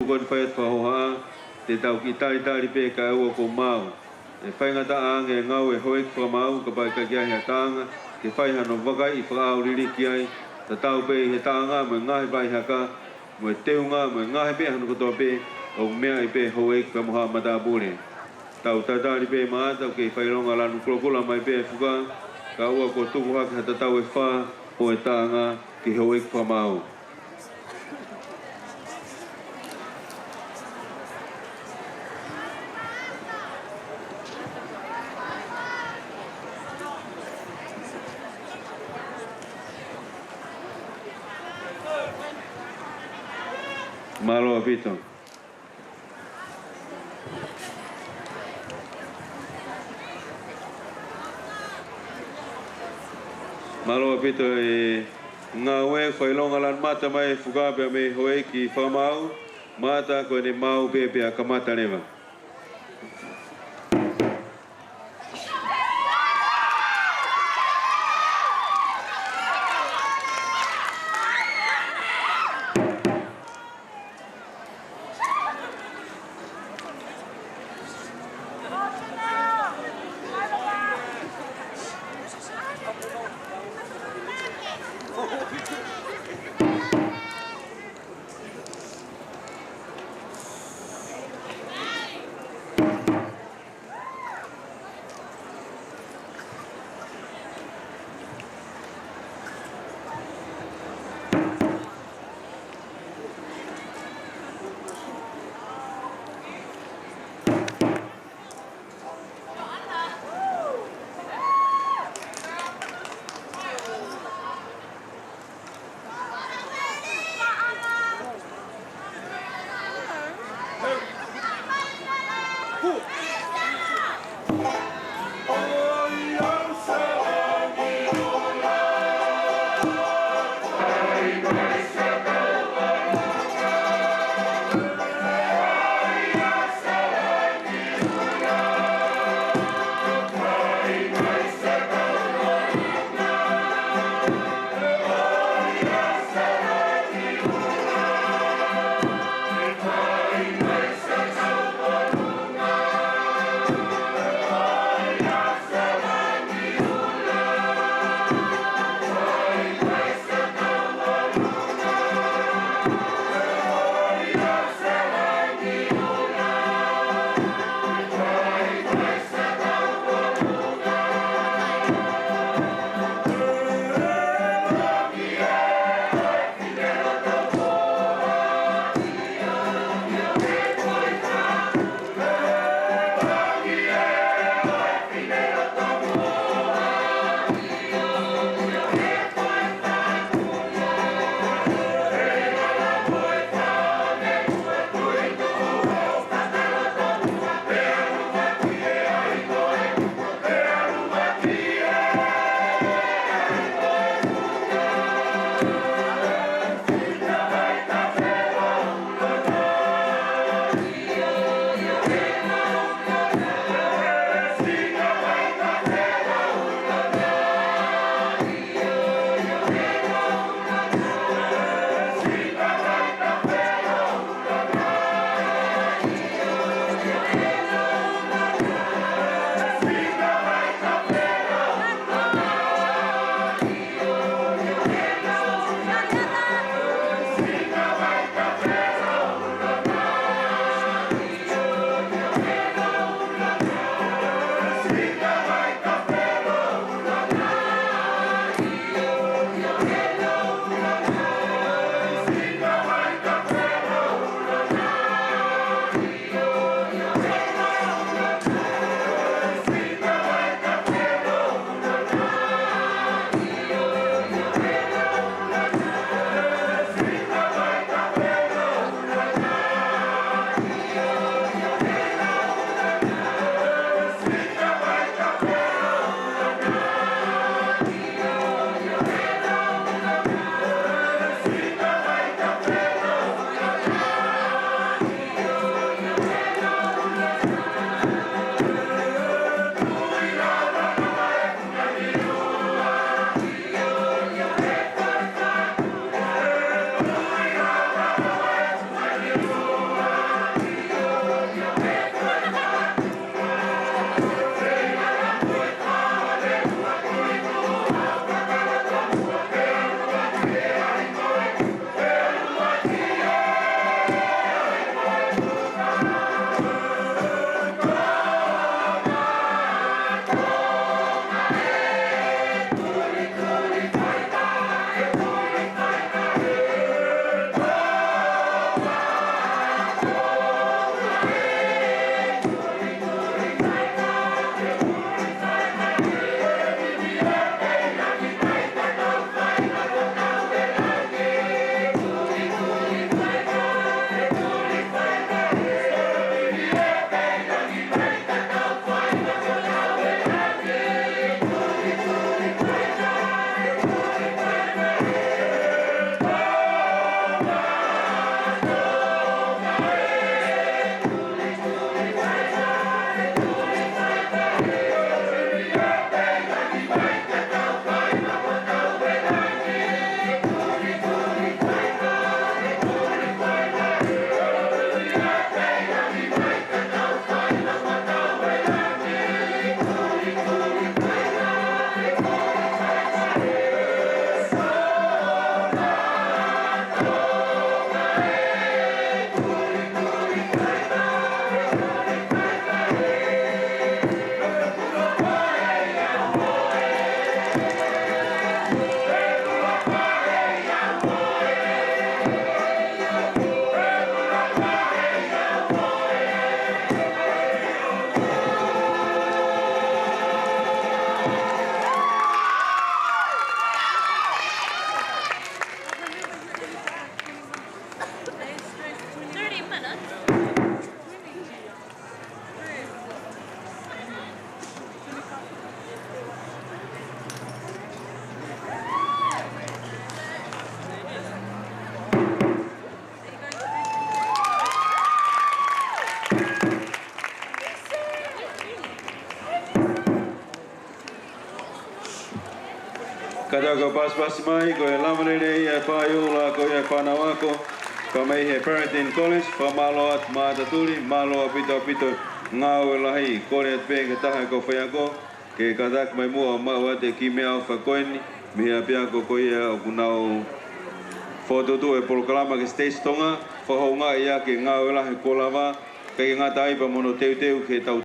kon pai fa ho ha te tau ki tai tai pe ka o ko mau e fai ngata ang e ngau e hoi ko mau ka pai ka kia he tanga ke fai hano waka i whakao riri ki ai ta tau pe he tanga me ngahi pai haka me teu ngā me ngahi pe hano kotoa pe o mea i pe hoi ka moha mata bure tau tatari pe maa tau ke fai ronga lanu krokula mai pe fuka ka ua ko tuku haka hata tau e wha o e tanga ki hoi ka mau Malo apito. Malo apito e ngawe ko ilonga lan mata mai fuga be me hoe ki famau mata ko ni mau be be akamata leva. Kata ko pas mai ko e lamalele ia whaiula ko ia whanawako. Ka mai he Parenting College, whamalo at mātaturi, malo apito ngāu e lahi, kore at pēnga taha ko whaiako. Ke katak mai mua mau te ki mea o whakoeni, mea pia ko ia o kunau whototu e polokalama ke stage tonga, whahonga ia ke ngāu e lahi ko lava, kei ngā taipa mono teu ke tau